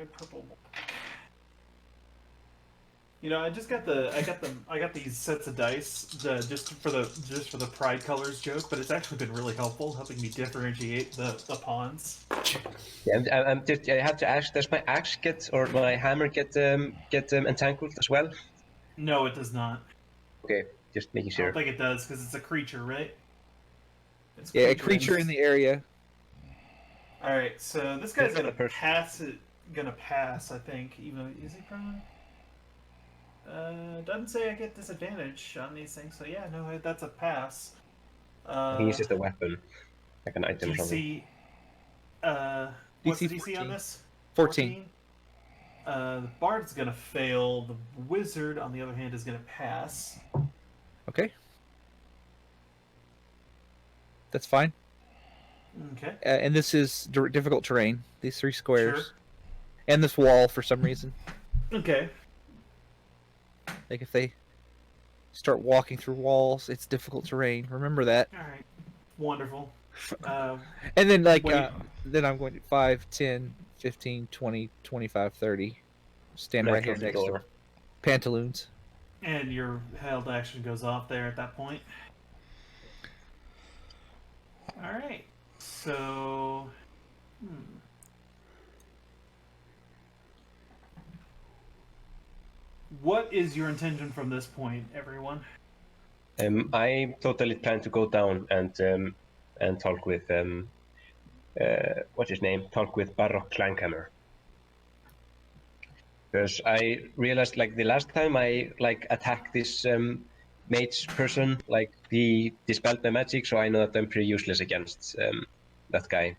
red, purple. You know, I got these sets of dice just for the pride colors joke, but it's actually been really helpful, helping me differentiate the pawns. Yeah, I have to ask, does my axe or my hammer get entangled as well? No, it does not. Okay, just making I sure. don't think it does because it's a creature, right? It's a creature in the area. All right, so this guy's gonna pass it. Gonna pass, I think. Even is he prone? Doesn't say I get disadvantage on these things, so yeah, no, that's a pass. I think it's just a weapon, like an item or something. What's DC the DC 14. on this? 14. The bard's gonna fail. The wizard, on the other hand, is gonna pass. Okay. That's fine. Okay. And this is difficult terrain. These 3 squares. Sure. And this wall for some reason. Okay. Like if they start walking through walls, it's difficult terrain. Remember that. All right. Wonderful. And then then I'm going to 5, 10, 15, 20, 25, 30. Stand right here next to Pantaloons. And your held action goes off there at that point. All right. So, what is your intention from this point, everyone? I totally plan to go down and talk with what's his name? Talk with Baroque Clankhammer. Because I realized, like, the last time I attacked this mage person, like, he dispelled my magic, so I know that I'm pretty useless against that guy.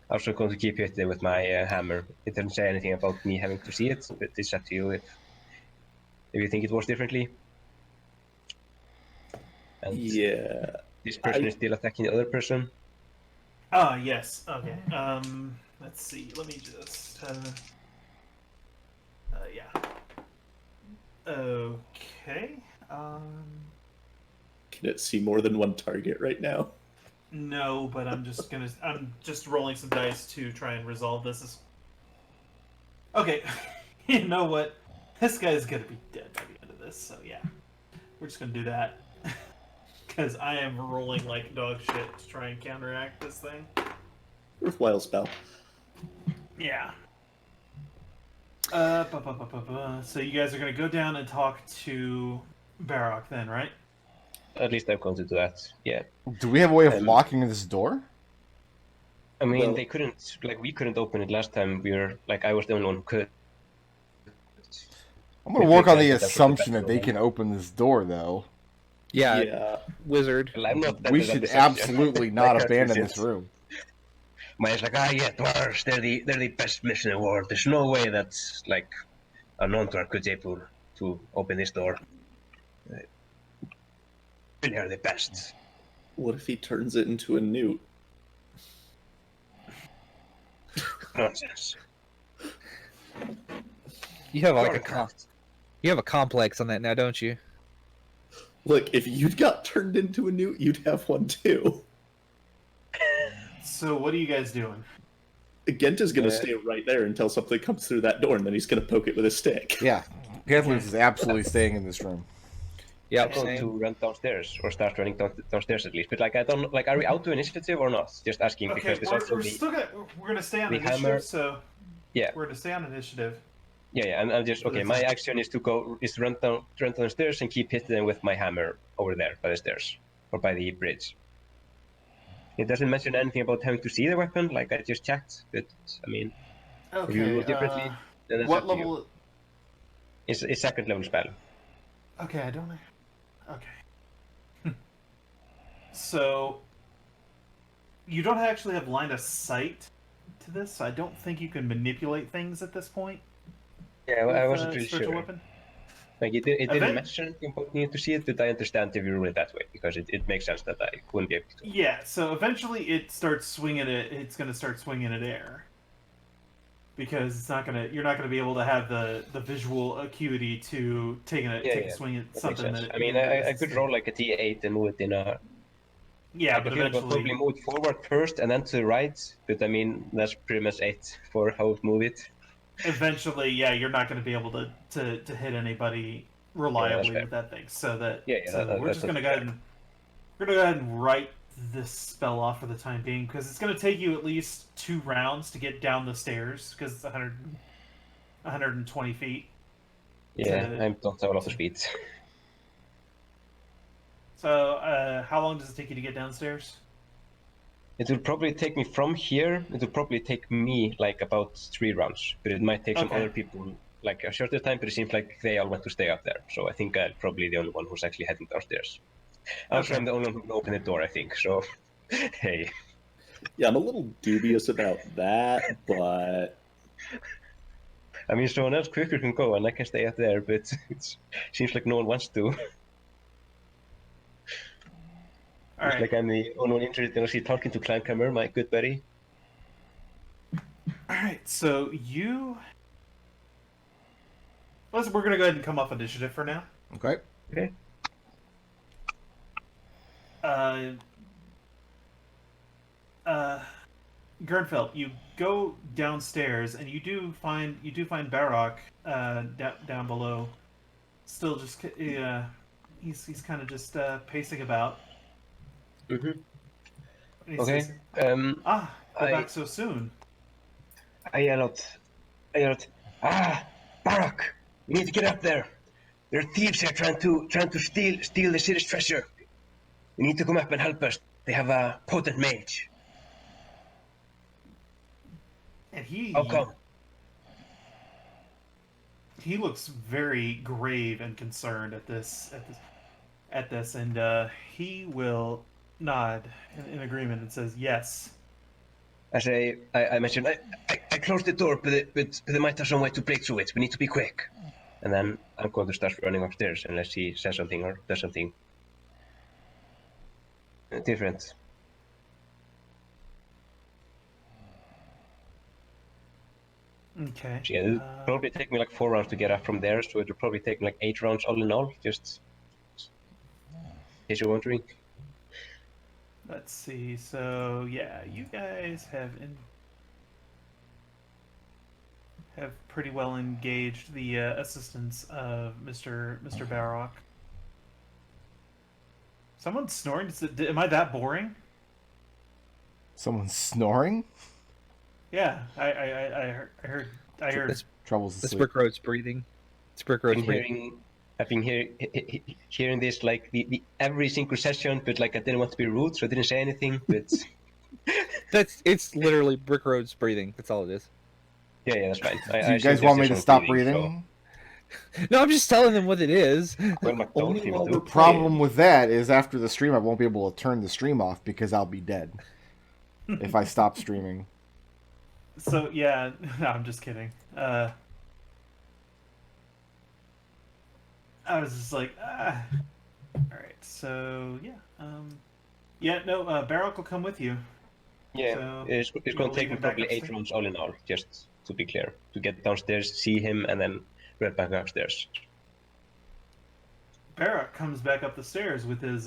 I'm also going to keep hitting with my hammer. It doesn't say anything about me having to see it, but it's up to you if you think it was differently. And yeah. This person is still attacking the other person. Ah, yes. Okay. Let's see. Let me just. Yeah. Okay. Can it see more than one target right now? No, but I'm just rolling some dice to try and resolve this. Okay. You know what? This guy's gonna be dead by the end of this, so yeah. We're just gonna do that. Because I am rolling like dog shit to try and counteract this thing. Worthwhile spell. Yeah. So you guys are gonna go down and talk to Baroque then, right? At least I'm going to do that, yeah. Do we have a way of locking this door? I mean, they couldn't, we couldn't open it last time. I was the only one who could. I'm going to work on the assumption that they can open this door, though. Yeah. Wizard. Well, we should absolutely not abandon this room. Maya's like, dwarves, they're the best mission in the world. There's no way that, a non-dwarf could be able to open this door. They're the best. What if he turns it into a newt? Nonsense. You have you have a complex on that now, don't you? Look, if you got turned into a newt, you'd have one too. So what are you guys doing? Gent is going to stay right there until something comes through that door, and then he's going to poke it with a stick. Yeah. Pantaloons is absolutely staying in this room. Yeah, I'm going to run downstairs, or start running downstairs at least. But I don't are we out to initiative or not? Just asking, Okay, because we're gonna stay on initiative. Hammer. So yeah, we're gonna stay on initiative. Yeah, I'm just okay. My action is to run down the stairs and keep hitting them with my hammer over there by the stairs or by the bridge. It doesn't mention anything about having to see the weapon. Like I just checked, but I mean, if you roll differently, then it's what up to level? you. It's second level spell. Okay, I don't know. Okay. So you don't actually have line of sight to this. So I don't think you can manipulate things at this point. Yeah, well, I wasn't really sure. Weapon. Like it didn't mention anything about needing to see it, but I understand if you rule it that way because it makes sense that I wouldn't be able to. Yeah, so eventually it starts swinging it. It's going to start swinging at air because it's not gonna. You're not going to be able to have the visual acuity to take a swing at something. I mean, I could roll like a D8 and move it in a. Yeah, but eventually probably move it forward first and then to the right. But I mean, that's pretty much it for how to move it. eventually, yeah, you're not going to be able to hit anybody reliably with that thing. So we're just going to go ahead and write this spell off for the time being, because it's going to take you at least 2 rounds to get down the stairs, because it's 120 feet. Yeah, I don't have a lot of speed. So, how long does it take you to get downstairs? It will probably take me from here. It will probably take me like about 3 rounds, but it might take some other people like a shorter time. But it seems like they all want to stay up there, so I think I'm probably the only one who's actually heading downstairs. Also, I'm the only one who can open the door, I think. So, hey. Yeah, I'm a little dubious about that, but I mean, someone else quicker can go, and I can stay up there, but it seems like no one wants to. It's like I'm the only one interested in actually talking to Clancamer, my good buddy. Alright, so we're going to go ahead and come off initiative for now. Okay. Okay. Ghurnfeld, you go downstairs and you do find Barrock down below. Still just he's kind of just pacing about. Mm-hmm. Okay. Says, go back so soon. I yell out, Barrock, you need to get up there. There are thieves here trying to steal the city's treasure. You need to come up and help us. They have a potent mage. And he looks very grave and concerned at this, and he will nod in agreement and says yes. I mentioned, I closed the door, but they might have some way to break through it. We need to be quick. And then I'm going to start running upstairs unless he says something or does something different. Okay. So yeah, it'll probably take me like 4 rounds to get up from there, so it'll probably take me like 8 rounds all in all, just in case you're wondering. Let's see, so yeah, you guys have pretty well engaged the assistance of Mr. Barrock. Someone's snoring? Am I that boring? Someone's snoring? Yeah, I heard. Troubles It's asleep. Brickroad's breathing. It's Brickroad's breathing. I've been hearing this like the every single session, but like I didn't want to be rude, so I didn't say anything. But it's literally Brickroad's breathing. That's all it is. Yeah, that's fine. Do you guys want me to stop breathing? So... No, I'm just telling them what it is. The problem with that is after the stream, I won't be able to turn the stream off because I'll be dead if I stop streaming. So yeah, no, I'm just kidding. I was just like, all right. So yeah, Barrock will come with you. Yeah, so it's going to take me probably 8 rounds all in all, just to be clear, to get downstairs, see him, and then run back upstairs. Barrock comes back up the stairs with his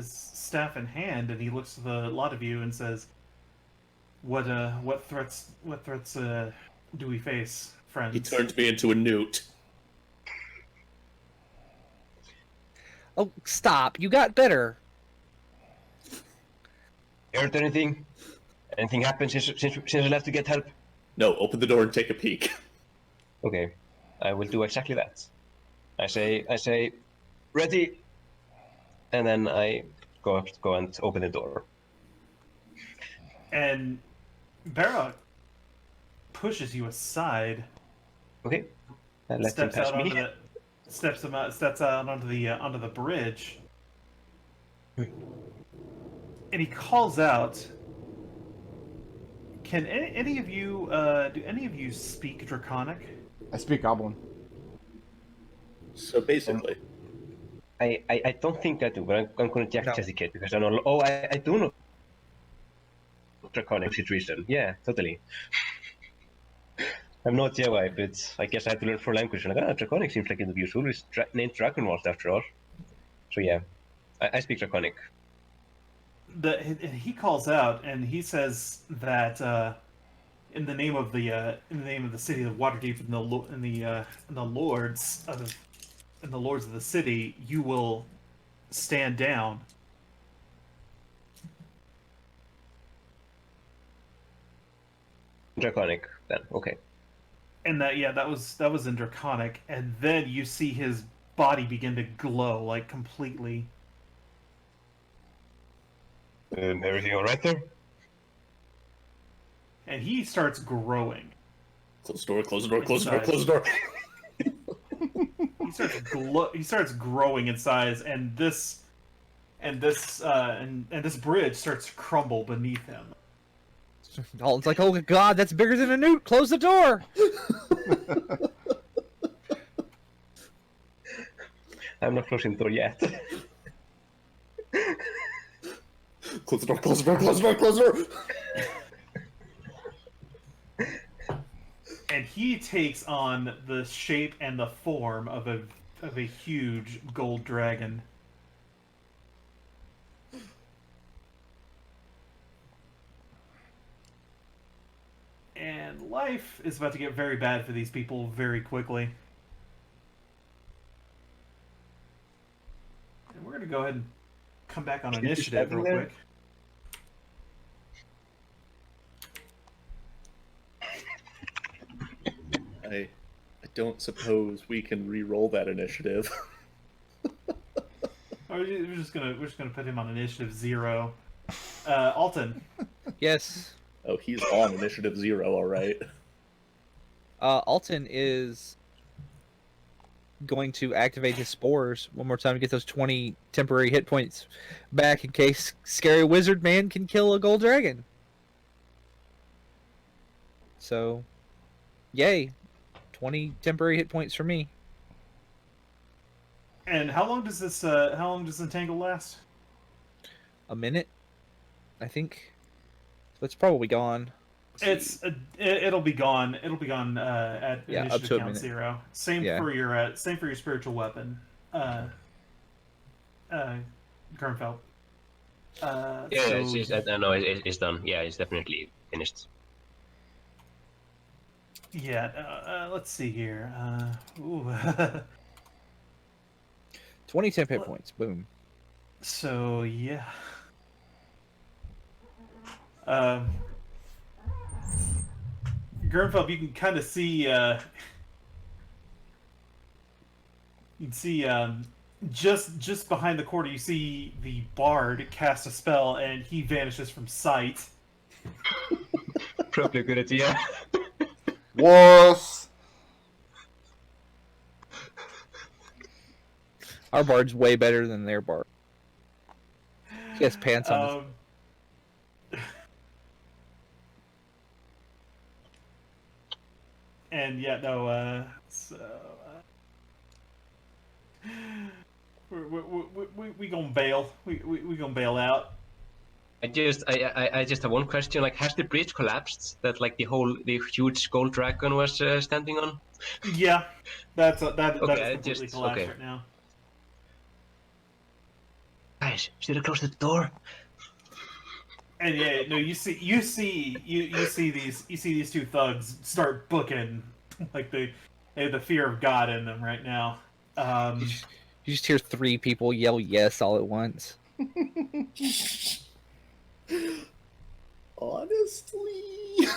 staff in hand, and he looks at the lot of you and says, "What threats do we face, friends?" He turns me into a newt. Oh, stop! You got better. Heard anything? Anything happened since I left to get help? No, open the door and take a peek. Okay, I will do exactly that. I say, ready, and then I go and open the door. And Barrock pushes you aside. Okay, let him pass me. Steps out onto the bridge, and he calls out. Can any of you do any of you speak Draconic? I speak Goblin. So basically, I don't think I do, but I'm going to check it because I know. Oh, I do know Draconic situation. Yeah, totally. I'm not Jedi, but I guess I had to learn 4 languages. Like, Draconic seems like it would be useful. It's named Dragonwald after all. So yeah, I speak Draconic. He calls out and he says that in the name of the city of Waterdeep and the lords of the city, you will stand down. Draconic, then. Okay. And that was in Draconic, and then you see his body begin to glow, like, completely. Everything all right there? And he starts growing. Close the door, close the door, close the door, close the door. He starts growing in size, and this bridge starts to crumble beneath him. Dalton's like, oh god, that's bigger than a newt. Close the door. I'm not closing the door yet. Close the door, close the door, close the door, close the door. And he takes on the shape and the form of a huge gold dragon. And life is about to get very bad for these people very quickly. And we're going to go ahead and come back on initiative real quick. I don't suppose we can re-roll that initiative. We're just gonna put him on initiative 0. Alton. Yes. Oh, he's on initiative 0, all right. Alton is going to activate his spores one more time to get those 20 temporary hit points back in case Scary Wizard Man can kill a gold dragon. So, yay. 20 temporary hit points for me. And how long does Entangle last? A minute, I think. So it's probably gone. It'll be gone. It'll be gone at up initiative to a count minute. 0. Same for your spiritual weapon, Ghurnfeld. No, it's done. Yeah, it's definitely finished. Yeah, let's see here. 20 temp hit points. Boom. So, yeah. Ghurnfeld, you can kind of see, you can see, just behind the corner, you see the bard cast a spell, and he vanishes from sight. Probably a good idea. Wuss. Our bard's way better than their bard. He has pants on. And yeah, no. We gonna bail. We gonna bail out. I just have one question. Like, has the bridge collapsed that like the huge gold dragon was standing on? Yeah, that is Okay, completely collapsed right now. Guys, should I close the door? And yeah, no, you see these two thugs start booking, like they have the fear of God in them right now. You just hear 3 people yell yes all at once. Honestly.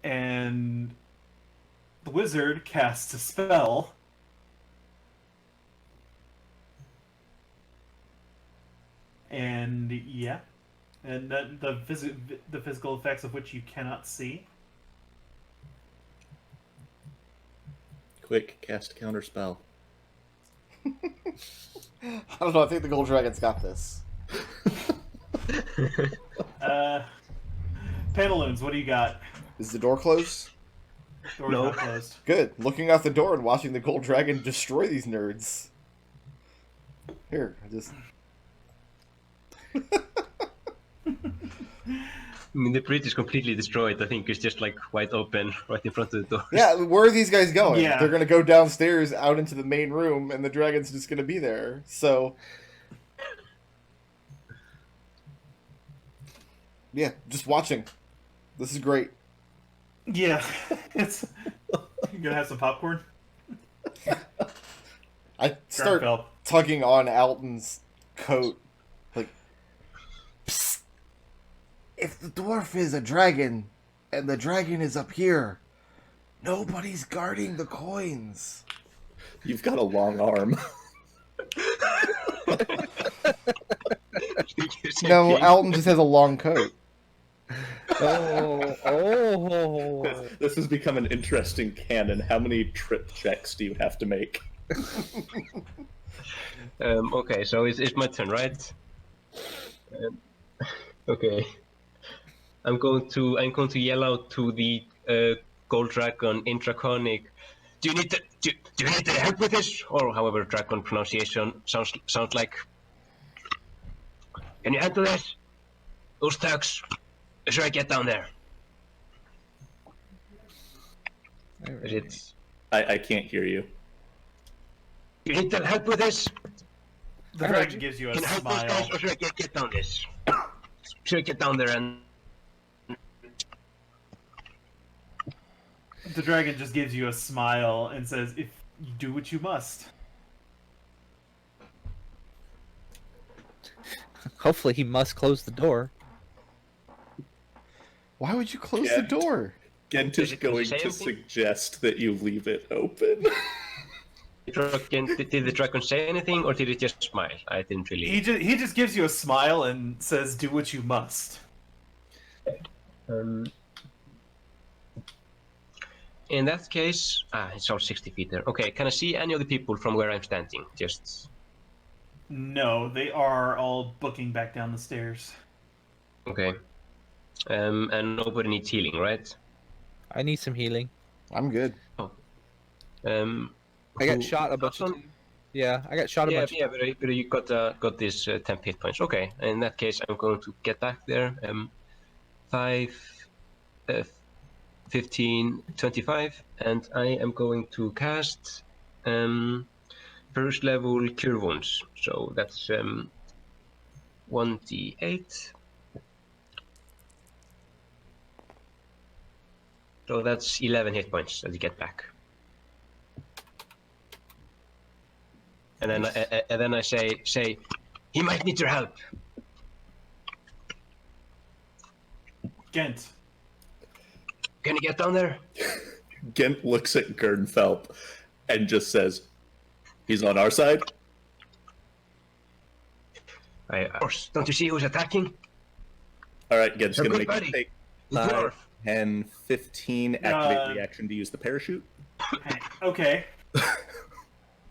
And the wizard casts a spell. And yeah, and the physical effects of which you cannot see. Quick, cast counter spell. I don't know. I think the gold dragon's got this. Pantaloons, what do you got? Is the door closed? Door's No. not closed. Good. Looking out the door and watching the gold dragon destroy these nerds. Here, I just. mean, the bridge is completely destroyed. I think it's just like wide open right in front of the door. Yeah, where are these guys going? Yeah. They're gonna go downstairs out into the main room, and the dragon's just gonna be there. So, yeah, just watching. This is great. Yeah, it's. You gonna have some popcorn? I start Ghurnfeld. tugging on Alton's coat, like, psst. If the dwarf is a dragon, and the dragon is up here, nobody's guarding the coins. You've got a long arm. No, Alton just has a long coat. Oh. This has become an interesting canon. How many trip checks do you have to make? Okay, so it's my turn, right? Okay. I'm going to yell out to the gold dragon in Draconic. Do you need the help with this? Or however dragon pronunciation sounds like. Can you handle this? Those thugs. Should I get down there? Is it? I can't hear you. You need the help with this? The dragon gives you a Can I help those guys, smile. or should I get down this? Should I get down there and? The dragon just gives you a smile and says, "If you do what you must." Hopefully, he must close the door. Why would you close Yeah. the door? Gent Did is it going say to anything? suggest that you leave it open. Did the dragon say anything, or did it just smile? I didn't really. He just gives you a smile and says, "Do what you must." In that case, it's all 60 feet there. Okay, can I see any of the people from where I'm standing? Just No, they are all booking back down the stairs. okay. And nobody needs healing, right? I need some healing. I'm good. I got shot a bunch of. Yeah, I got shot a bunch. But you got this 10 hit points. Okay, in that case, I'm going to get back there. 5, 15, 25, and I am going to cast first level Cure Wounds. So that's 1d8. So that's 11 hit points that you get back. And then I say, he might need your help. Gent. Can you get down there? Gent looks at Ghurnfeld and just says, "He's on our side." Of course. Don't you see who's attacking? All right, Gent's You're going to good, make you buddy. take Dwarf. 10, 15, activate the action to use the parachute. Okay.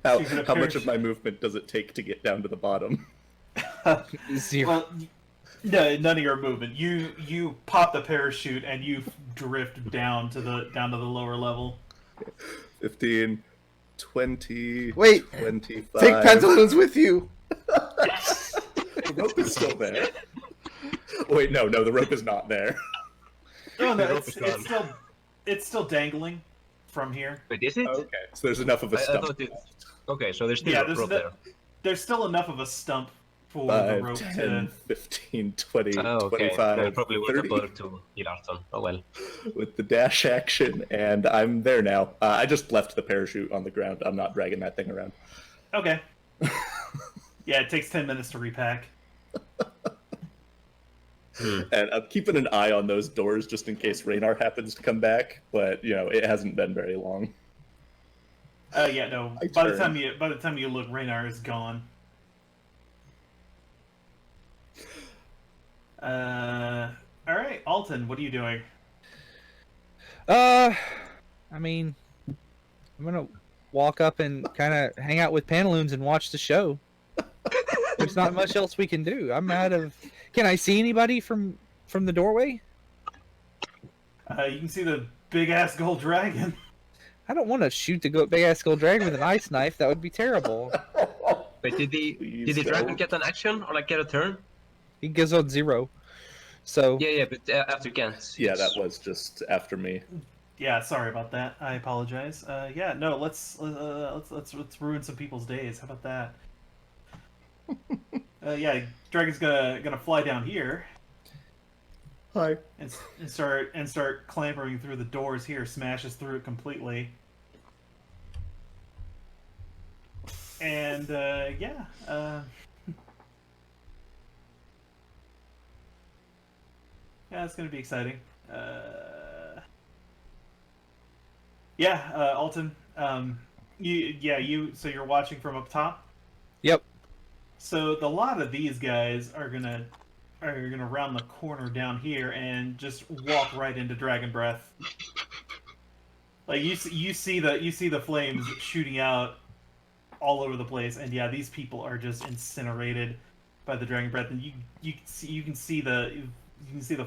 How You're gonna much parachute. of my movement does it take to get down to the bottom? Zero. Well, no, none of your movement. You pop the parachute and you drift down to the lower level. 15, 20, Wait, 25. take Pantaloons with you. The rope is still there. Wait, no, the rope is not there. No, The no, rope is gone. it's still dangling from here. Wait, is it? Okay, so there's enough of a I stump. thought it. Okay, so there's still Yeah, a rope there. there's still enough of a stump for the 5, rope 10, to. 15, 20, Oh, okay. 25, I probably would have 30 bothered to heal Arton. Oh well. with the dash action, and I'm there now. I just left the parachute on the ground. I'm not dragging that thing around. Okay. Yeah, it takes 10 minutes to repack. And I'm keeping an eye on those doors just in case Raynar happens to come back, but, it hasn't been very long. Yeah, no. I By the turn. time you look, Raynar is gone. All right, Alton, what are you doing? I mean, I'm gonna walk up and kind of hang out with Pantaloons and watch the show. There's not much else we can do. I'm out of. Can I see anybody from the doorway? You can see the big ass gold dragon. I don't want to shoot the big ass gold dragon with an ice knife. That would be terrible. Wait, did the Please dragon don't. get an action or like get a turn? He goes on 0. So Yeah, but after Gent. Yeah, yes. that was just after me. Yeah, sorry about that. I apologize. Yeah, no, let's ruin some people's days. How about that? Yeah, Dragon's gonna fly down here Hi. and start clambering through the doors here. Smashes through it completely. And yeah, yeah, it's gonna be exciting. Yeah, Alton. So you're watching from up top. yep. So a lot of these guys are gonna round the corner down here and just walk right into Dragon Breath. Like you see the flames shooting out all over the place, and yeah, these people are just incinerated by the Dragon Breath, and you can see the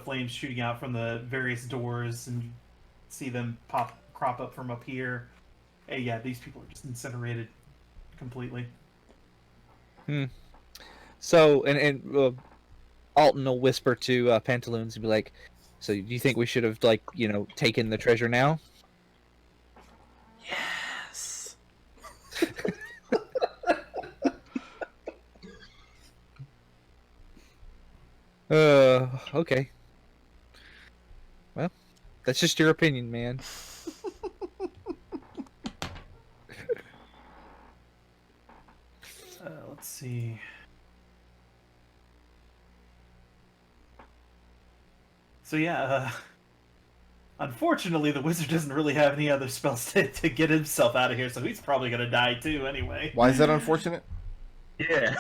flames shooting out from the various doors, and you see them crop up from up here. And yeah, these people are just incinerated completely. So and Alton will whisper to Pantaloons and be like, "So do you think we should have taken the treasure now?" Yes. Okay. Well, that's just your opinion, man. Let's see. So yeah, unfortunately, the wizard doesn't really have any other spells to get himself out of here, so he's probably gonna die too anyway. Why is that unfortunate? Yeah.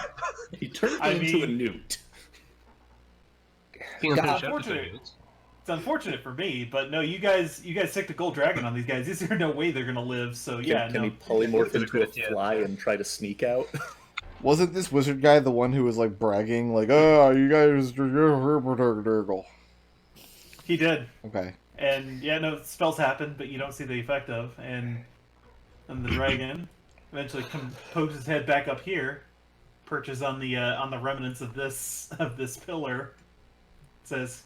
He turned I me into a mean- newt. King of God, Fish unfortunate. episode. It's unfortunate for me, but no, you guys stick the gold dragon on these guys. There's no way they're gonna live. So yeah, Can no. he polymorph into a Yeah. fly and try to sneak out? Wasn't this wizard guy the one who was like bragging, like, "Oh, you guys, you're He did, okay." and yeah, no spells happen, but you don't see the effect of. And the dragon eventually pokes his head back up here, perches on the remnants of this pillar. Says,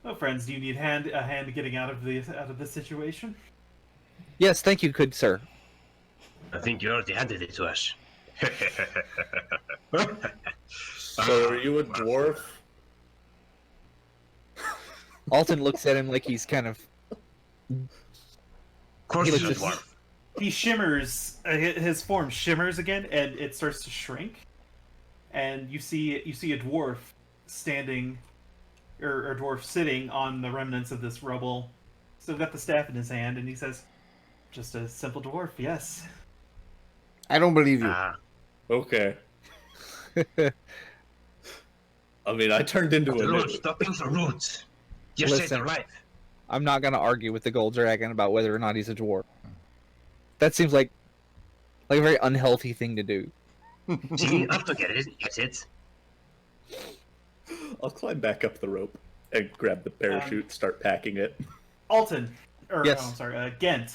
"Oh, friends, do you need a hand getting out of this situation?" Yes, thank you, good sir. I think you already handed it to us. So are you a dwarf? Alton looks at him like he's kind of. Of course He he's looks a just- dwarf. He shimmers. His form shimmers again, and it starts to shrink. And you see a dwarf standing, or a dwarf sitting on the remnants of this rubble. Still got the staff in his hand, and he says, "Just a simple dwarf, yes." I don't believe you. Ah, Okay. I mean, I turned into a Pantaloons, newt. stop being so rude. You said Listen. it right. I'm not gonna argue with the gold dragon about whether or not he's a dwarf. That seems like a very unhealthy thing to do. See, I don't get it. Get it? I'll climb back up the rope and grab the parachute, start packing it. Alton, Yes. I'm sorry, Gent,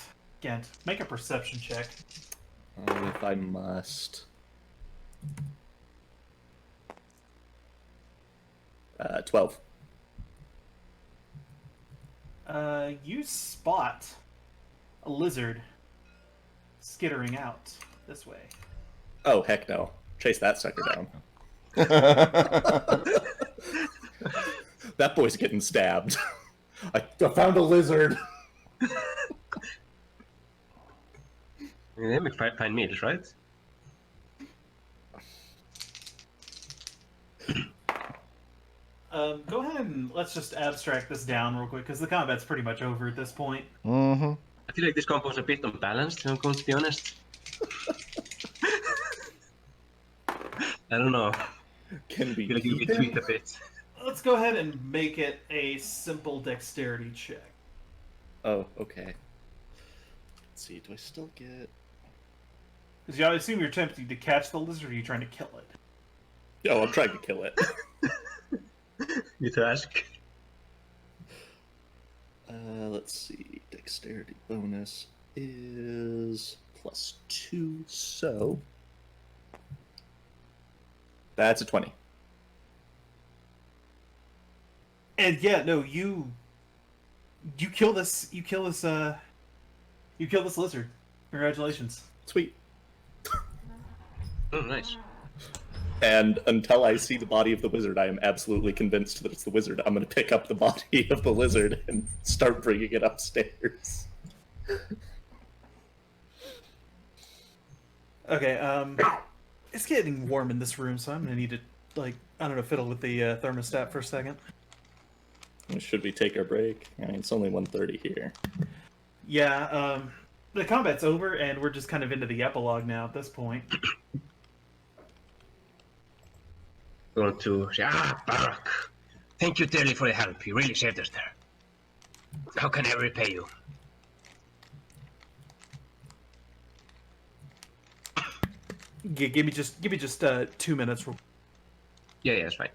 make a perception check. If I must. 12. You spot a lizard skittering out this way. Oh, heck no. Chase that sucker down. That boy's getting stabbed. I found a lizard. They make fine meals, right? Go ahead and let's just abstract this down real quick, because the combat's pretty much over at this point. Mm-hmm. I feel like this combo's a bit unbalanced, if I'm going to be honest. I don't know. Can I we feel like you keep get him? tweaked a bit. Let's go ahead and make it a simple dexterity check. Oh, okay. Let's see, do I still get... Because I assume you're attempting to catch the lizard, or you're trying to kill it. Oh, I'm trying to kill it. You to ask. Let's see. Dexterity bonus is +2, so... That's a 20. And yeah, no, you kill this lizard. Congratulations. Sweet. Oh, nice. And until I see the body of the wizard, I am absolutely convinced that it's the wizard. I'm going to pick up the body of the lizard and start bringing it upstairs. Okay, it's getting warm in this room, so I'm gonna need to, like, I don't know, fiddle with the thermostat for a second. Should we take our break? I mean, it's only 1:30 here. Yeah, the combat's over, and we're just kind of into the epilogue now at this point. Going to say, Barak, thank you dearly for the help. You really saved us there. How can I repay you? Give me just 2 minutes. Yeah, that's fine.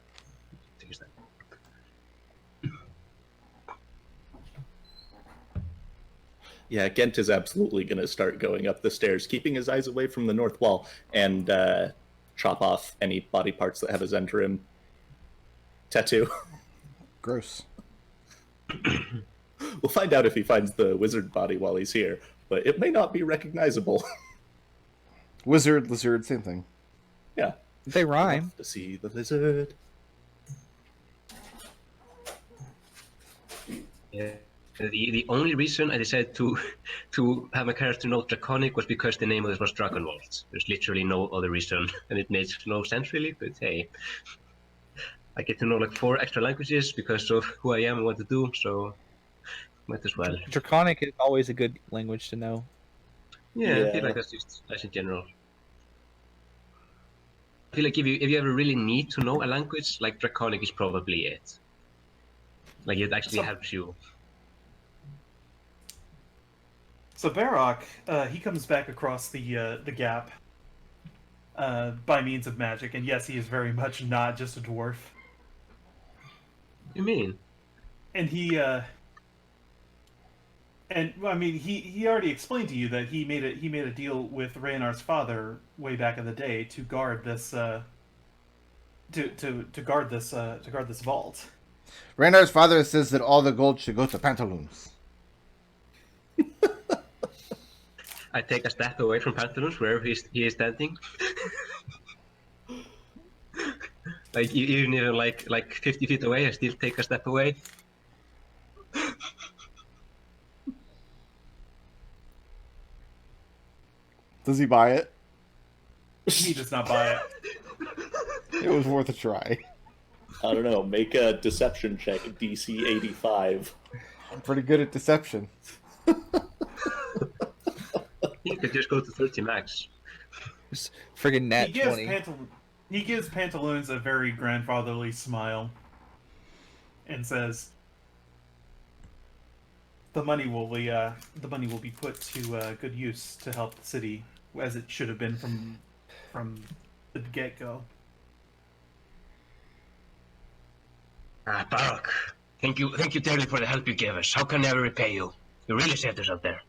Take your time. Yeah, Gent is absolutely going to start going up the stairs, keeping his eyes away from the north wall, and chop off any body parts that have a Zentarim tattoo. Gross. We'll find out if he finds the wizard body while he's here, but it may not be recognizable. Wizard, lizard, same thing. Yeah. They rhyme. To see the lizard. Yeah. The only reason I decided to have my character know Draconic was because the name of it was Dragonwald. There's literally no other reason, and it makes no sense really, but hey. I get to know like 4 extra languages because of who I am and what to do, so might as well. Draconic is always a good language to know. Yeah, I feel like that's just nice in general. I feel like if you ever really need to know a language, like Draconic is probably it. Like it actually helps you. So Barak, he comes back across the gap by means of magic, and yes, he is very much not just a dwarf. You mean? And he already explained to you that he made a deal with Raynar's father way back in the day to guard this to guard this vault. Raynar's father says that all the gold should go to Pantaloons. I take a step away from Pantaloons wherever he is standing. Like even like 50 feet away, I still take a step away. Does he buy it? He does not buy it. It was worth a try. I don't know, make a deception check, DC 85. I'm pretty good at deception. You could just go to 30 max. Just friggin' nat 20. He gives Pantaloons a very grandfatherly smile and says, "The money will be put to good use to help the city, as it should have been from the get-go." Barak, thank you dearly for the help you gave us. How can I ever repay you? You really saved us out there.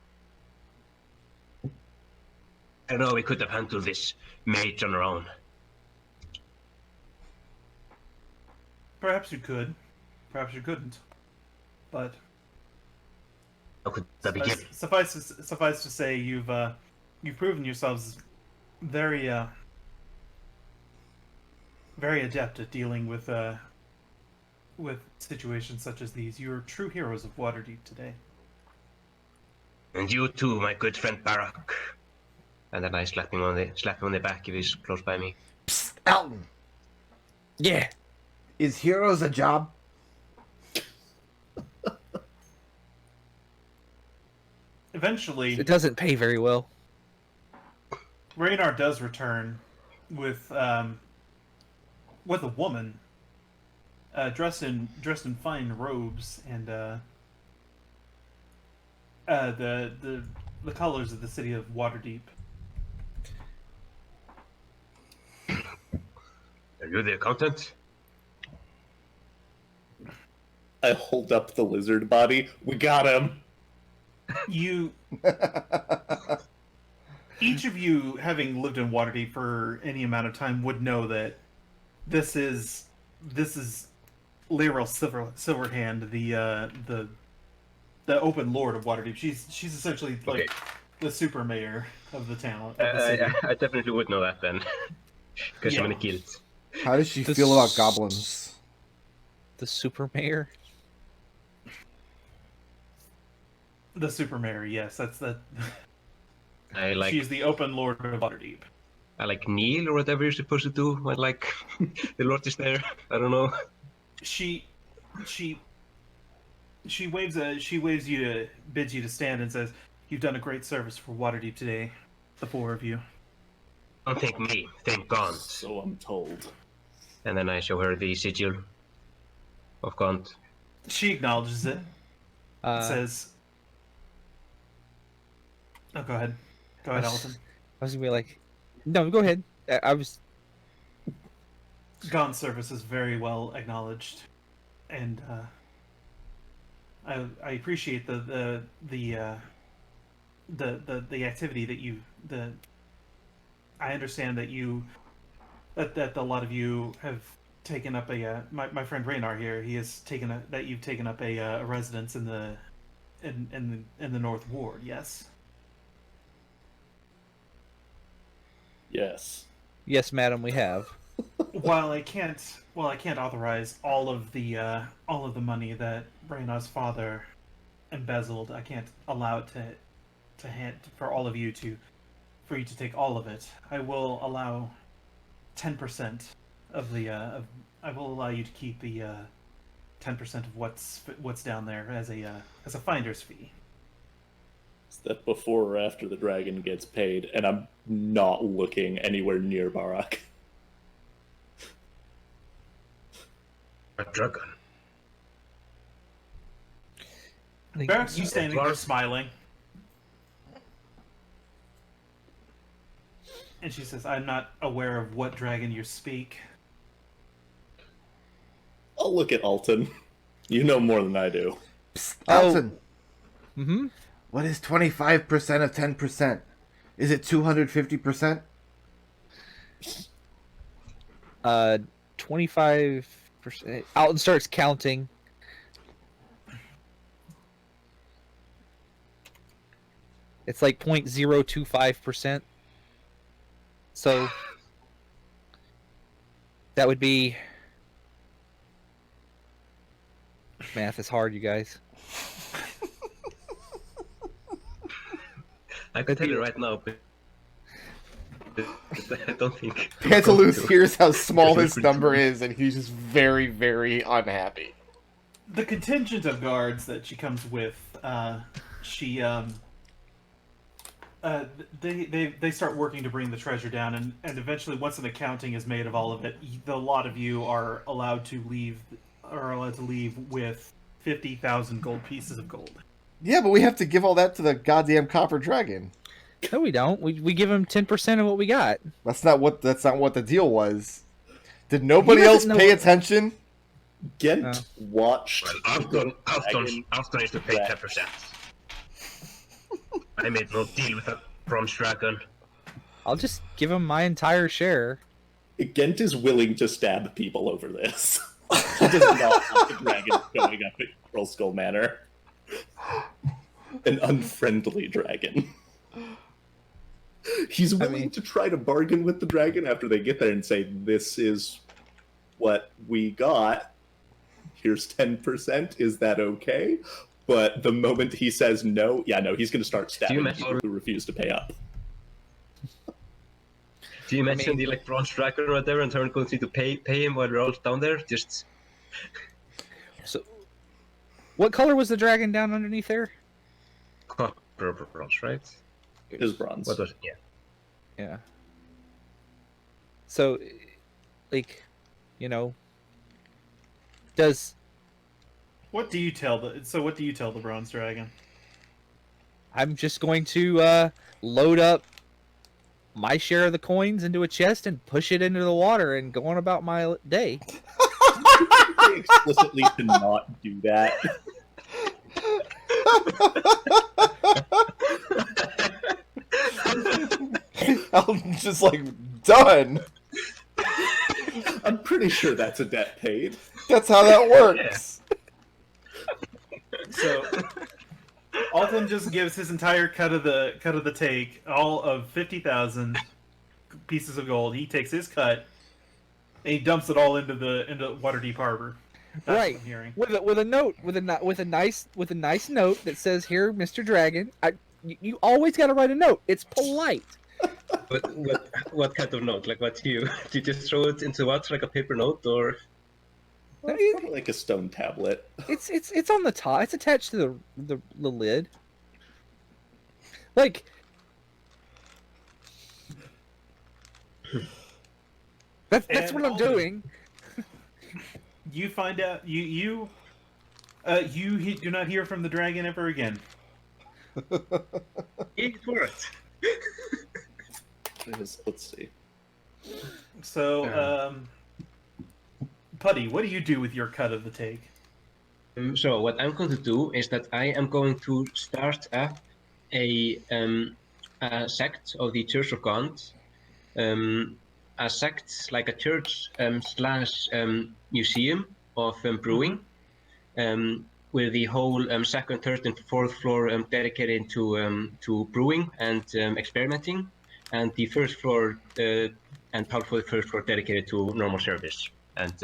I know we could have handled this mage on our own. Perhaps you could. Perhaps you couldn't. But How could that begin? suffice to say, you've proven yourselves very adept at dealing with situations such as these. You're true heroes of Waterdeep today. And you too, my good friend Barak. And then I slap him on the back if he's close by me. Psst, Elton. Yeah. Is heroes a job? Eventually, It doesn't pay very well. Raynar does return with a woman dressed in fine robes and the colors of the city of Waterdeep. Are you the accountant? I hold up the lizard body. We got him! Each of you, having lived in Waterdeep for any amount of time, would know that this is Lyral Silverhand, the open lord of Waterdeep. She's essentially like Okay. the super mayor of the town. Of the city. I definitely would know that then. Because Yeah. so many kills. How does she The feel about s- goblins? The super mayor. The super mayor, yes, that's the. I like She's the open lord of Waterdeep. I like kneel or whatever you're supposed to do when like the Lord is there. I don't know. She waves you to bids you to stand and says, "You've done a great service for Waterdeep today, the four of you." Don't thank me, thank Gaunt. So I'm told. And then I show her the sigil of Gaunt. She acknowledges it. Says, "Oh, go ahead, Alton." I was gonna be like, no, go ahead. I was. Gaunt's service is very well acknowledged, and I appreciate the activity that you the. I understand that that a lot of you have taken up my friend Raynar here. He has you've taken up a residence in the North Ward. Yes. Yes. Yes, madam, we have. While I can't authorize all of the money that Raynar's father embezzled, I can't allow it to hand for all of you for you to take all of it. I will allow 10% of the I will allow you to keep the 10% of what's down there as a finder's fee. Is that before or after the dragon gets paid? And I'm not looking anywhere near Barak. A dragon. Like, Barak's just standing there smiling. And she says, "I'm not aware of what dragon you speak." I'll look at Alton. You know more than I do. Psst, Oh. Alton, mm-hmm. what is 25% of 10%? Is it 250%? 25%. Alton starts counting. It's like 0.025%. So that would be. Math is hard, you guys. I can tell you right now, but I don't think. Pantaloons hears how small this number is, and he's just very, very unhappy. The contingent of guards that she comes with, they start working to bring the treasure down, and eventually, once an accounting is made of all of it, the lot of you are allowed to leave with 50,000 gold pieces of gold. Yeah, but we have to give all that to the goddamn copper dragon. No, we don't. We give him 10% of what we got. That's not what the deal was. Did nobody He else doesn't know pay what- attention? Gent watched. Well, Alton is to pay 10%. I made no deal with a bronze dragon. I'll just give him my entire share. Gent is willing to stab people over this. He does not want the dragon going up at Pearl Skull Manor. An unfriendly dragon. He's willing to try to bargain with the dragon after they get there and say, "This is what we got. Here's 10%. Is that okay?" But the moment he says no, he's going to start stabbing people who refuse to pay up. Do you mention the like bronze dragon or whatever, and Turn going to pay him while we're all down there? Just So, what color was the dragon down underneath there? copper bronze, right? It is bronze. What was it? Yeah. Yeah. So, like, does What do you tell the bronze dragon? I'm just going to load up my share of the coins into a chest and push it into the water and go on about my day. They explicitly to not do that. I'm just like, done. I'm pretty sure that's a debt paid. That's how that works. So Alton just gives his entire cut of the take, all of 50,000 pieces of gold. He takes his cut and he dumps it all into Waterdeep Harbor. That's Right. what I'm hearing. With a note, with a nice note that says, "Here, Mr. Dragon." You always got to write a note. It's polite. What kind of note? Like, what do you just throw it into what? Like a paper note, or? Well, it's probably like a stone tablet. It's on the top. It's attached to the lid. Like, that's what I'm Alton, doing. You find out you do not hear from the dragon ever again. It worked. Let's see. So, Putti, what do you do with your cut of the take? So what I'm going to do is that I am going to start up a sect of the Church of God. A sect like a church slash museum of brewing, with the whole second, third, and fourth floor dedicated to brewing and experimenting, and the first floor and part for the first floor dedicated to normal service. And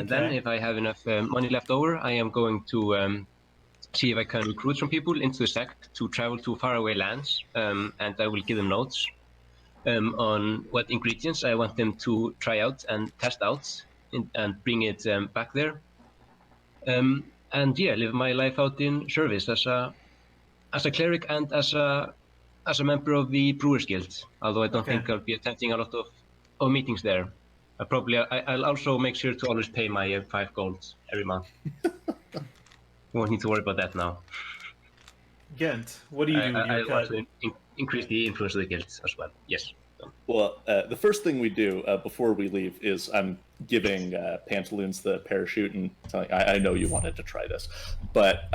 then, if I have enough money left over, I am going to see if I can recruit some people into the sect to travel to faraway lands, and I will give them notes on what ingredients I want them to try out and test out, and bring it back there. And yeah, live my life out in service as a cleric and as a member of the Brewers Guild. Although I don't think I'll be attending a lot of meetings there. I'll also make sure to always pay my 5 gold every month. Won't need to worry about that now. Gent, what do you do with your I cut? want to increase the influence of the guild as well. Yes. Well, the first thing we do before we leave is I'm giving Pantaloons the parachute and telling I know you wanted to try this, but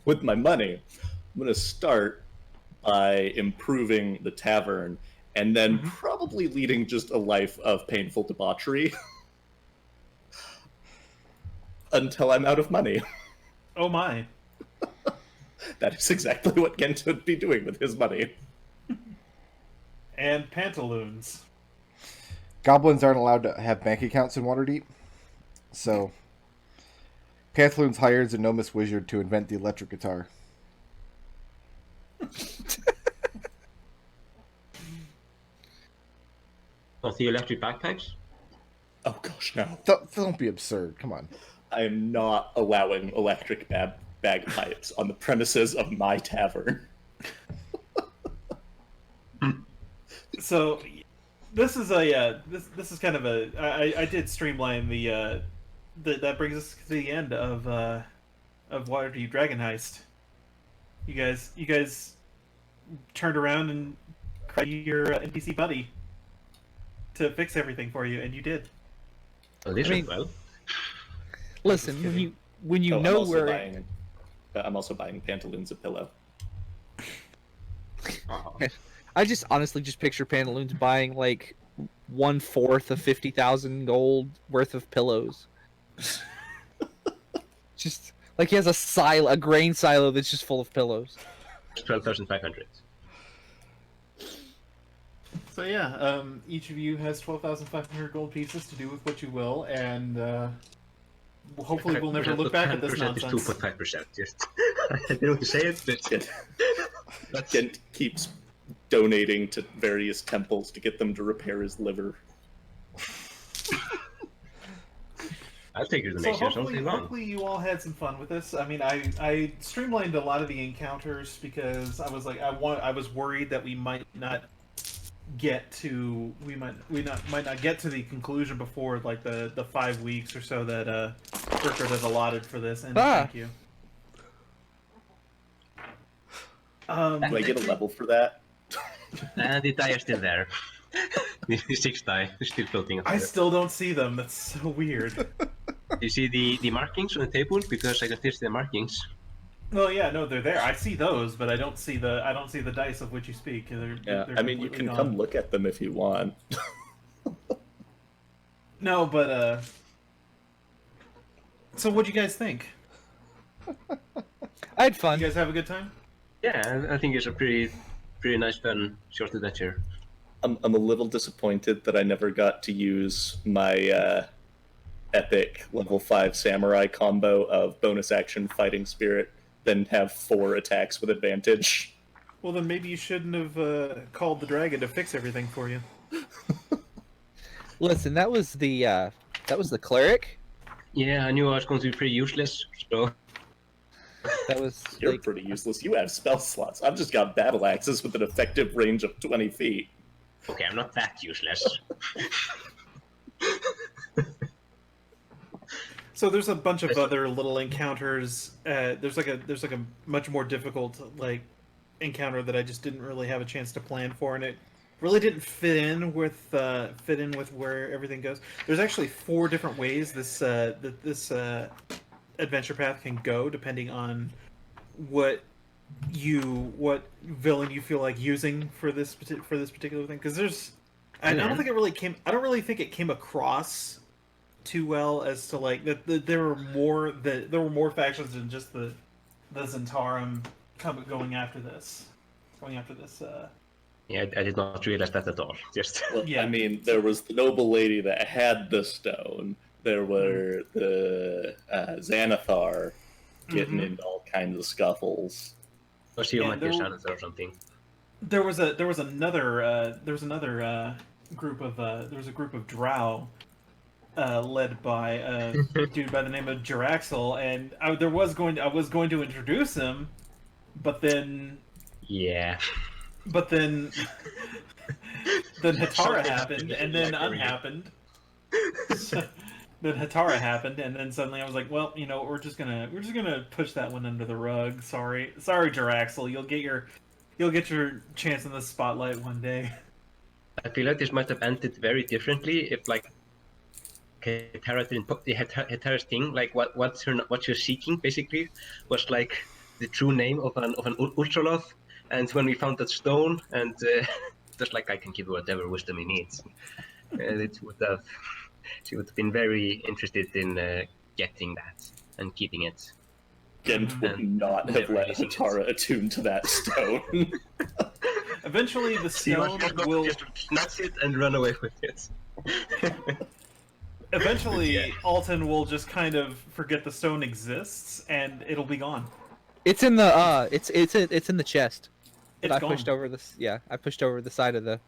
with my money, I'm going to start by improving the tavern and then probably leading just a life of painful debauchery until I'm out of money. Oh my. That is exactly what Gent would be doing with his money. And Pantaloons. Goblins aren't allowed to have bank accounts in Waterdeep, so Pantaloons hires a Nomus wizard to invent the electric guitar. Of the electric backpacks? Oh gosh, no. Don't be absurd. Come on. I am not allowing electric bagpipes on the premises of my tavern. So, this is this is kind of a I did streamline the that brings us to the end of Waterdeep Dragon Heist. You guys turned around and cried your NPC buddy to fix everything for you, and you did. Oh, this went well. Listen, when you Oh, know where I'm also buying Pantaloons a pillow. I just honestly just picture Pantaloons buying like 1/4 of 50,000 gold worth of pillows. Just like he has a grain silo that's just full of pillows. 12,500. So yeah, each of you has 12,500 gold pieces to do with what you will, and hopefully we'll never look back at this 10% nonsense. is 2.5%. Just I didn't know what to say it, but Gent keeps donating to various temples to get them to repair his liver. I'll take your So donation. Something wrong. hopefully you all had some fun with this. I mean, I streamlined a lot of the encounters because I was like, I was worried that we might not get to might not get to the conclusion before like the 5 weeks or so that Brickroad has allotted for this. And thank you. Do I get a level for that? And the die is still there. The 6 die is still floating up I there. still don't see them. That's so weird. You see the markings on the table? Because I can still see the markings. Well, yeah, no, they're there. I see those, but I don't see the dice of which you speak. They're I mean, you completely can gone. come look at them if you want. No, but so what'd you guys think? I had fun. You guys have a good time? Yeah, I think it's a pretty nice, fun short adventure. I'm a little disappointed that I never got to use my epic level 5 samurai combo of bonus action fighting spirit, then have 4 attacks with advantage. Well, then maybe you shouldn't have called the dragon to fix everything for you. Listen, that was the cleric. Yeah, I knew I was going to be pretty useless, so That was You're like, pretty useless. You have spell slots. I've just got battle axes with an effective range of 20 feet. okay, I'm not that useless. So there's a bunch of other little encounters. There's like a much more difficult like encounter that I just didn't really have a chance to plan for, and it really didn't fit in with where everything goes. There's actually 4 different ways this adventure path can go, depending on what villain you feel like using for this particular thing. Because I don't think it really came. I don't really think it came across too well as to like that there were more factions than just the Zentarum going after this. Yeah, I did not realize that at all. Just Well, Yeah. I mean, there was the noble lady that had the stone. There were the Xanathar getting into all kinds of scuffles. or see you Yeah, might be a there- senator or something. There was another group of drow led by a dude by the name of Jiraxel, and I was going to introduce him, but then Yeah. then Hatara Something happened, and then like unhappened. Then Hatara happened, and then suddenly I was like, well, we're just gonna push that one under the rug. Sorry, Jiraxel. You'll get your chance in the spotlight one day. I feel like this might have ended very differently if like Hetara didn't put the Hetara's thing, like what you're seeking basically was like the true name of an Ultraloth, and when we found that stone and just like I can give you whatever wisdom he needs, she would have been very interested in getting that and keeping it. Gent would not have Never let releasing it. Hatara attune to that stone. Eventually, the She was stone just going will. to just snatch it and run away with it. Eventually, Yeah. Alton will just kind of forget the stone exists, and it'll be gone. it's in the it's in the chest. It's I gone. pushed over this. Yeah, I pushed over the side of the.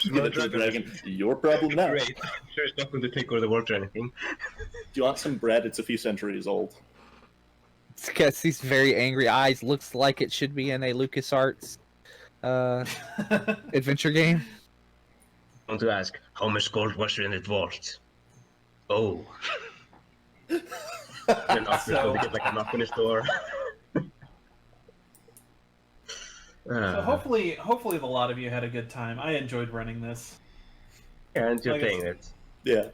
Give it to the dragon. Your problem now. Great. Sure, it's not going to take over the world or anything. Do you want some bread? It's a few centuries old. It's got these very angry eyes. Looks like it should be in a LucasArts adventure game. I want to ask, how much gold was there in the vault? Oh. Then after So- to get like a knock on his door. So hopefully the lot of you had a good time. I enjoyed running this. And you're like I playing said- it. Yeah.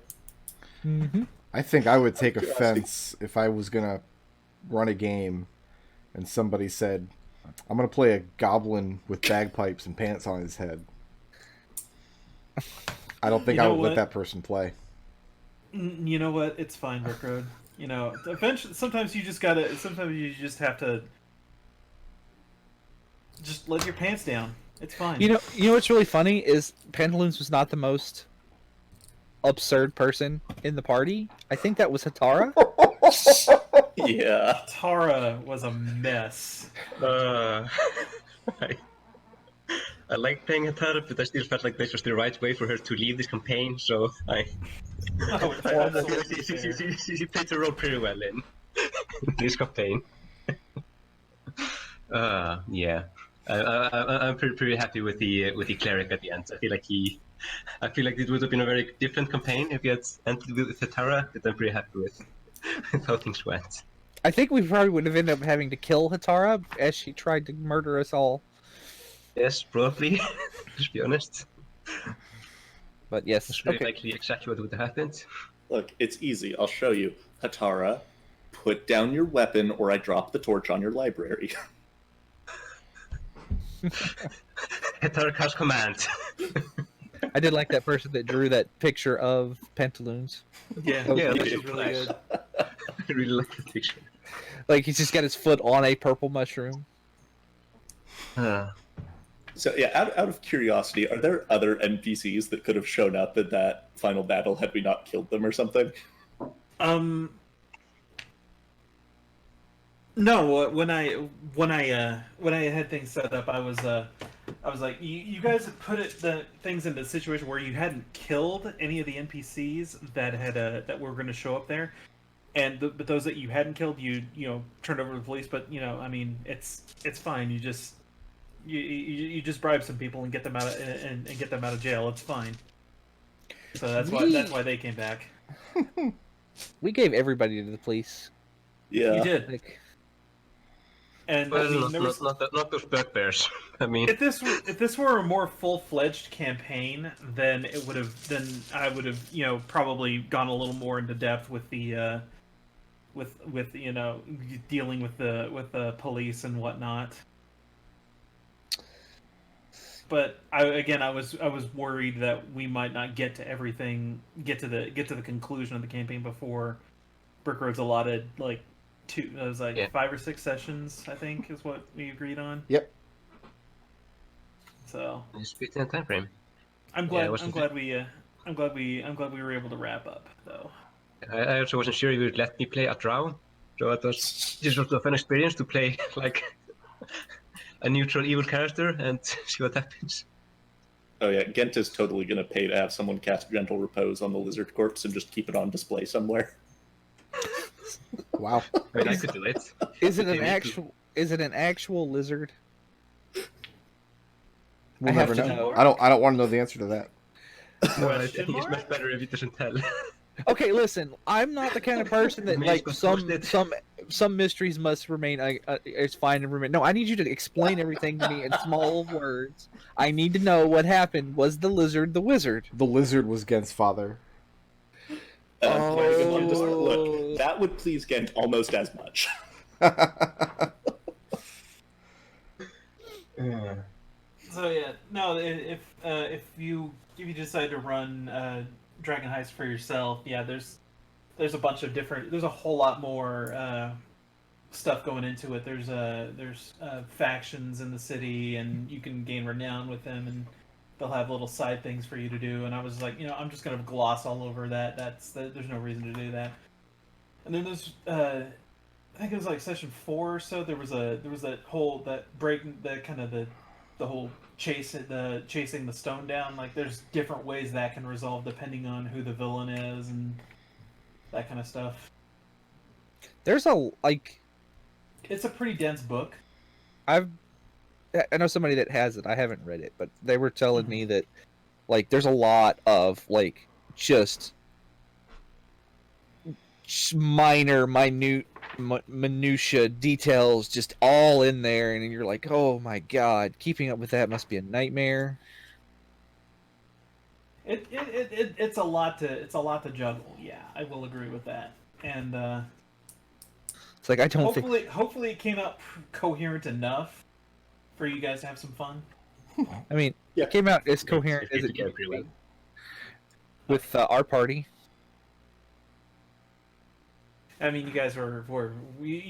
Mm-hmm. I think I would take Curiosity. offense if I was gonna run a game and somebody said, "I'm gonna play a goblin with bagpipes and pants on his head." I don't think You I know would what? let that person play. You know what? It's fine, Brickroad. Eventually, sometimes you just have to just let your pants down. It's fine. You know what's really funny is Pantaloons was not the most absurd person in the party. I think that was Hatara. Yeah. Tara was a mess. I like playing Hatara, but I still felt like this was the right way for her to leave this campaign, so I Oh, it's absolutely fair. she played the role pretty well in this campaign. Yeah. I'm pretty happy with the cleric at the end. I feel like it would have been a very different campaign if you had ended with Hatara, but I'm pretty happy with how things went. I think we probably would have ended up having to kill Hatara as she tried to murder us all. Yes, probably. To be honest, But yes, it's really okay. likely exactly what would have happened. Look, it's easy. I'll show you. Hatara, put down your weapon or I drop the torch on your library. Hatara cast command. I did like that person that drew that picture of Pantaloons. Yeah, Yeah, which that's is really nice. good. I really like the picture. Like he's just got his foot on a purple mushroom. So yeah, out of curiosity, are there other NPCs that could have shown up in that final battle had we not killed them or something? No, when I had things set up, I was like, you guys had put the things into a situation where you hadn't killed any of the NPCs that had that were going to show up there, and but those that you hadn't killed, you turned over to the police. But I mean, it's fine. You just bribe some people and get them out of, and get them out of jail. It's fine. So that's why they came back. We gave everybody to the police. Yeah. You did. Like, And Well, I mean, not those bugbears. I mean, if this were a more full-fledged campaign, then I would have probably gone a little more into depth with the with dealing with the police and whatnot. But I was worried that we might not get to everything, get to the conclusion of the campaign before Brickroad's allotted like. It was like 5 or 6 sessions, I think, is what we agreed on. Yep. So it's within a time frame. I'm glad. Yeah, I'm glad we were able to wrap up, though. I also wasn't sure you would let me play a drow, so it was just sort of an experience to play like a neutral evil character and see what happens. Oh yeah, Gent is totally gonna pay to have someone cast Gentle Repose on the lizard corpse and just keep it on display somewhere. Wow. I mean, I could do it. is it Okay, an me actual? Is it an actual lizard? We'll I have never to know. know. I don't want to know the answer to that. Well, I Question think it's mark? much better if it doesn't tell. Okay, listen. I'm not the kind of person that May like as well post it. some mysteries must remain. It's fine to remain. No, I need you to explain everything to me in small words. I need to know what happened. Was the lizard the wizard? The lizard was Gent's father. Look, that would please Gent almost as much. So yeah, no. If you decide to run Dragon Heist for yourself, yeah, there's a bunch of different. There's a whole lot more stuff going into it. There's factions in the city, and you can gain renown with them, and they'll have little side things for you to do. And I was like, I'm just gonna gloss all over that. There's no reason to do that. And then there's I think it was like session 4 or so. There was that whole the whole chasing the stone down. Like there's different ways that can resolve depending on who the villain is and that kind of stuff. There's a like. It's a pretty dense book. I know somebody that has it. I haven't read it, but they were telling me that like there's a lot of like just minute minutia details just all in there, and you're like, oh my god, keeping up with that must be a nightmare. It's a lot to juggle. Yeah, I will agree with that. And It's like I don't think. hopefully it came out coherent enough for you guys to have some fun. I mean, Yeah. it came out as coherent as it Yeah, could pretty be well. with our party. I mean, you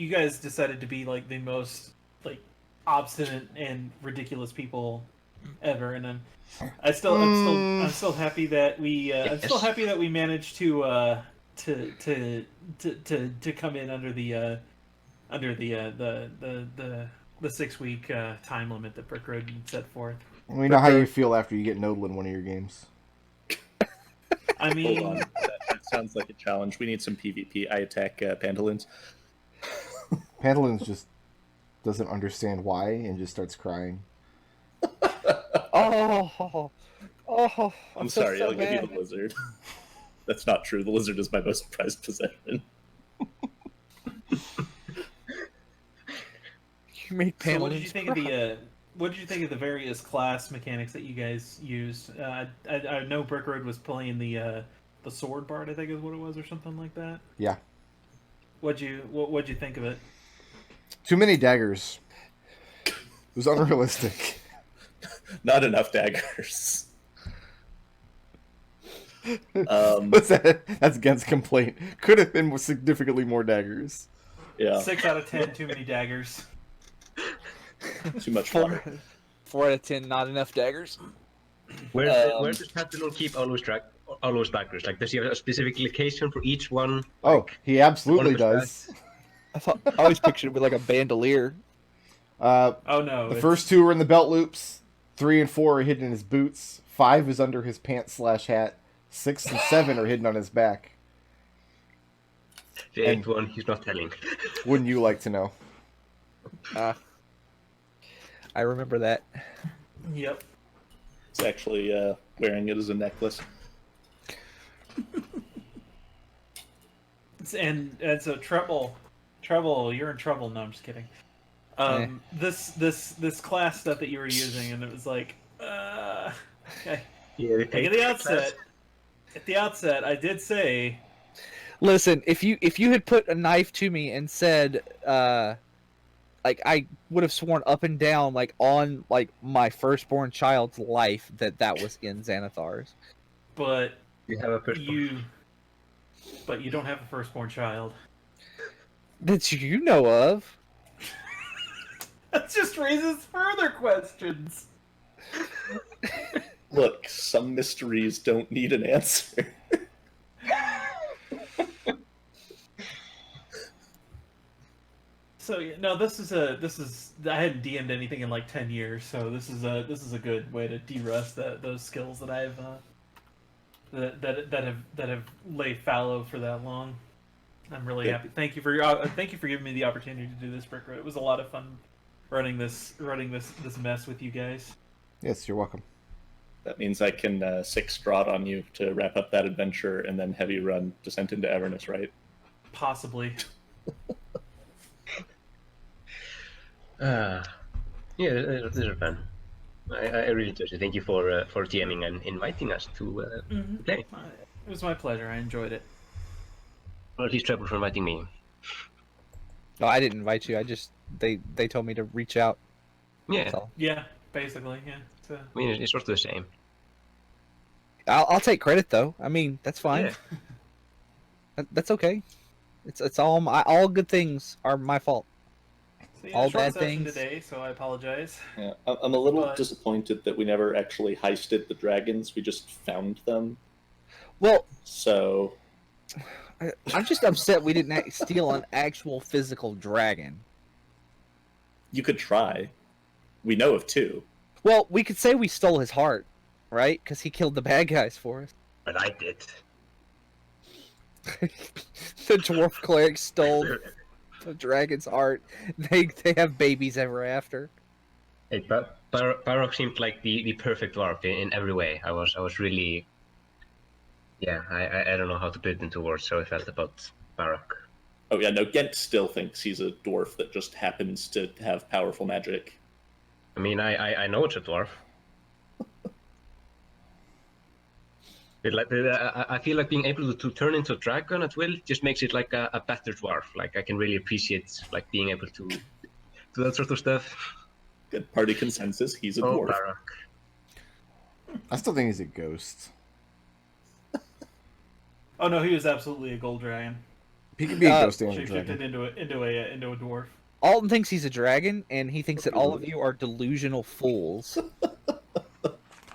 guys decided to be like the most like obstinate and ridiculous people ever, and I'm still happy that I'm still happy that we managed to come in under the 6-week time limit that Brickroad set forth. We know how you feel after you get nodal in one of your games. I mean, Hold on. That sounds like a challenge. We need some PvP. I attack Pantaloons. Pantaloons just doesn't understand why and just starts crying. Oh, I'm sorry, I'll give you the lizard. That's not true. The lizard is my most prized possession. You made so what Pantaloons did you think of the what did you think of the various class mechanics that you guys used? I know Brickroad was playing the sword bard, I think is what it was, or something like that. Yeah. What'd you think of it? Too many daggers. It was unrealistic. Not enough daggers. What's that? That's Gent's complaint. Could have been significantly more daggers. Yeah, 6 out of 10, too many daggers. too much water. 4 out of 10, not enough daggers. Where does Pantaloon keep all those daggers? Like, does he have a specific location for each one? Oh, Like, he absolutely one of does. I always pictured it with like a bandolier. Oh no. The first 2 are in the belt loops. 3 and 4 are hidden in his boots. 5 is under his pants/hat. 6 and 7 are hidden on his back. the 8th one, he's not telling. Wouldn't you like to know? I remember that. Yep. It's actually wearing it as a necklace. And so Treble, you're in trouble. No, I'm just kidding. This class stuff that you were using, and it was like, okay. Yeah, Like at the outset, I did say, Listen, if you had put a knife to me and said, like I would have sworn up and down, like on like my firstborn child's life, that was in Xanathar's. but you have a firstborn. you don't have a firstborn child. That you know of. That just raises further questions. Look, some mysteries don't need an answer. So no, this is I hadn't DM'd anything in like 10 years, so this is a good way to de-rust those skills that I've that have laid fallow for that long. I'm really happy. Thank you for giving me the opportunity to do this, Brickroad. It was a lot of fun running this mess with you guys. Yes, you're welcome. That means I can 6 Strahd on you to wrap up that adventure and then heavy run Descent into Avernus, right? Possibly. Yeah, these are fun. I really enjoyed it. Thank you for DMing and inviting us to play. It was my pleasure. I enjoyed it. Or at least Treble for inviting me. No, I didn't invite you. I just they told me to reach out. Yeah, That's all. Yeah, basically, yeah. I mean it's sort of the same. I'll take credit though. I mean that's fine. Yeah. That's okay. It's all good things are my fault. So, yeah, all short bad session things. today, so I apologize. Yeah, I'm a little But- disappointed that we never actually heisted the dragons. We just found them. Well, So I'm just upset we didn't steal an actual physical dragon. you could try. We know of 2. Well, we could say we stole his heart, right? Because he killed the bad guys for us. But I did. The dwarf cleric stole the dragon's heart. They have babies ever after. Hey, Barrock seemed like the perfect dwarf in every way. I was really, yeah. I don't know how to put it into words. So I felt about Barrock. Oh yeah, no, Gent still thinks he's a dwarf that just happens to have powerful magic. I mean, I know it's a dwarf. But like, I feel like being able to turn into a dragon at will just makes it like a better dwarf. Like I can really appreciate like being able to do that sort of stuff. Good party consensus, he's a dwarf. Barrock. I still think he's a ghost. Oh no, he was absolutely a gold dragon. He could be a ghost and a Shapeshifted dragon. into a dwarf. Alton thinks he's a dragon, and he thinks that all of you are delusional fools.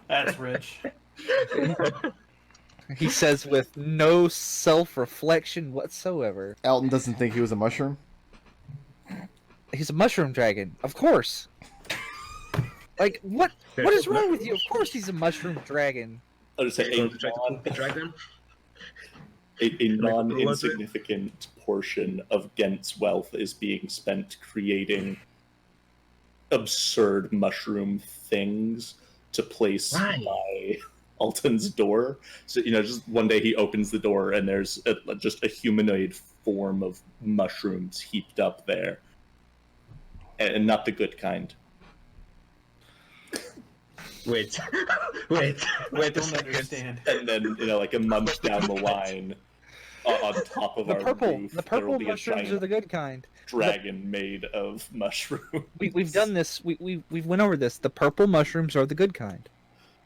That's rich. He says with no self-reflection whatsoever. Alton doesn't think he was a mushroom. He's a mushroom dragon, of course. Like what? What is wrong with you? Of course he's a mushroom dragon. I would say The dragon. a non-insignificant portion of Gent's wealth is being spent creating absurd mushroom things to place by Alton's door. So, just one day he opens the door and there's just a humanoid form of mushrooms heaped up there. And not the good kind. Wait I a don't second. understand. And then, like a month down the line, on top of The our purple, roof, the there will purple be a mushrooms giant are the good kind. dragon made of mushrooms. We've done this. We've went over this. The purple mushrooms are the good kind.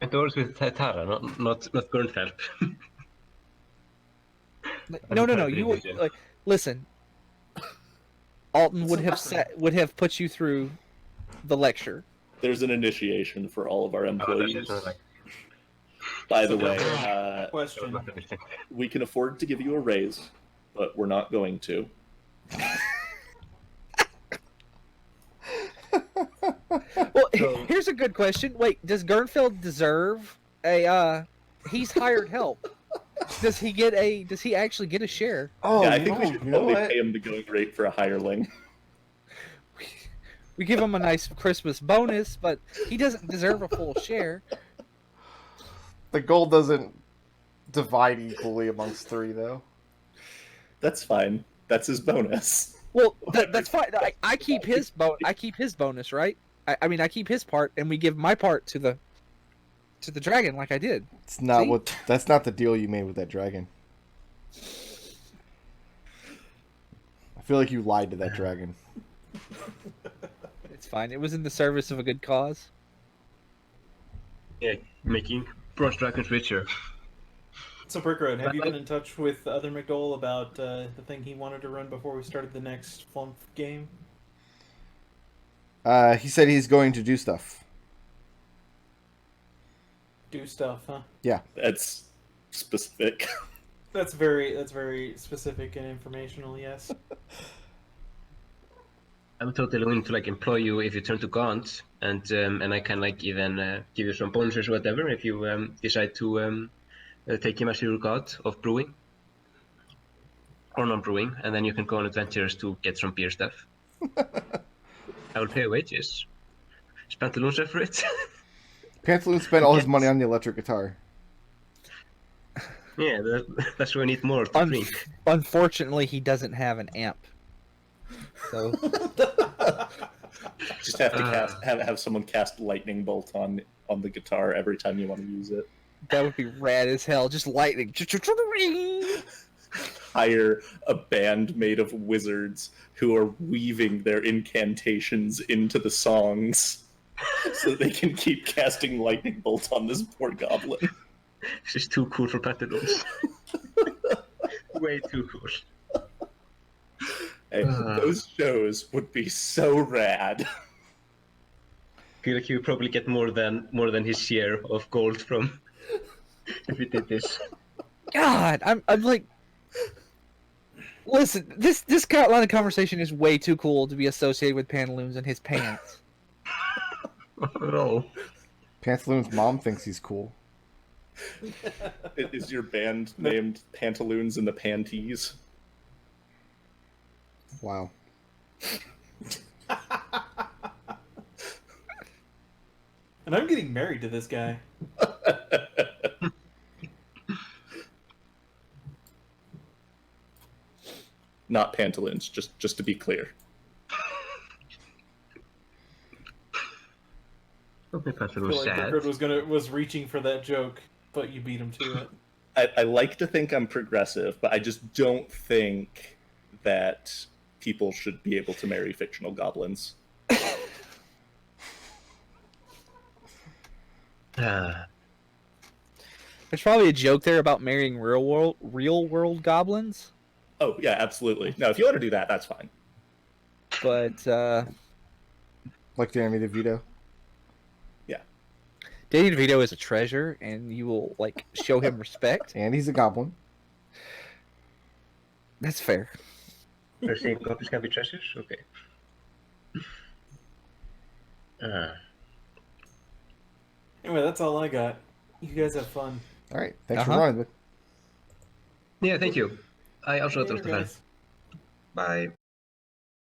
And doors with Tara, not Ghurnfeld. No. You like listen. Alton would have put you through the lecture. There's an initiation for all of our employees. By the way, Question. we can afford to give you a raise, but we're not going to. Well, here's a good question. Wait, does Ghurnfeld deserve a? He's hired help. Does he actually get a share? Oh, Yeah, I think we no, should you know probably what? pay him the going rate for a hireling. We give him a nice Christmas bonus, but he doesn't deserve a full share. The gold doesn't divide equally amongst 3, though. That's fine. That's his bonus. Well, that's fine. I keep his bonus, right? I mean, I keep his part, and we give my part to the dragon, like I did. It's not See? That's not the deal you made with that dragon. I feel like you lied to that dragon. It's fine. It was in the service of a good cause. Yeah, making bronze dragons richer. So, Brickroad, have you been in touch with other McDohl about the thing he wanted to run before we started the next Flumph game? He said he's going to do stuff. Do stuff, huh? Yeah. That's specific. That's very specific and informational. Yes. I'm totally willing to like employ you if you turn to Gaunt, and I can like even give you some bonuses or whatever if you decide to take him as your god of brewing or non-brewing, and then you can go on adventures to get some beer stuff. I will pay your wages. Is Pantaloons there for it? Pantaloon spent all his money on the electric guitar. Yeah, that's why I need more to drink. Unfortunately, he doesn't have an amp. So Just have to have someone cast lightning bolt on the guitar every time you want to use it. that would be rad as hell. Just lightning. Hire a band made of wizards who are weaving their incantations into the songs so that they can keep casting lightning bolt on this poor goblin. This is too cool for Pantaloons. Way too cool. Hey, those shows would be so rad. Feel like he would probably get more than his share of gold from if we did this. God, I'm like, listen, this line of conversation is way too cool to be associated with Pantaloons and his pants. Not at all. Pantaloon's mom thinks he's cool. Is your band named Pantaloons and the Panties? Wow. And I'm getting married to this guy. Not Pantaloons, just to be clear. Okay, I Pantaloons feel like sad. Brickroad was reaching for that joke, but you beat him to it. I like to think I'm progressive, but I just don't think that people should be able to marry fictional goblins. There's probably a joke there about marrying real world goblins, Oh, yeah, absolutely. No, if you want to do that, that's fine. but Like Danny DeVito. Danny DeVito is a treasure, and you will like show him respect. And he's a goblin. That's fair. You're saying goblins can be treasures? Okay. Anyway, that's all I got. You guys have fun. All right. Thanks for Uh-huh. running. Yeah, thank you. I also had a lot Later, of fun. guys. Bye.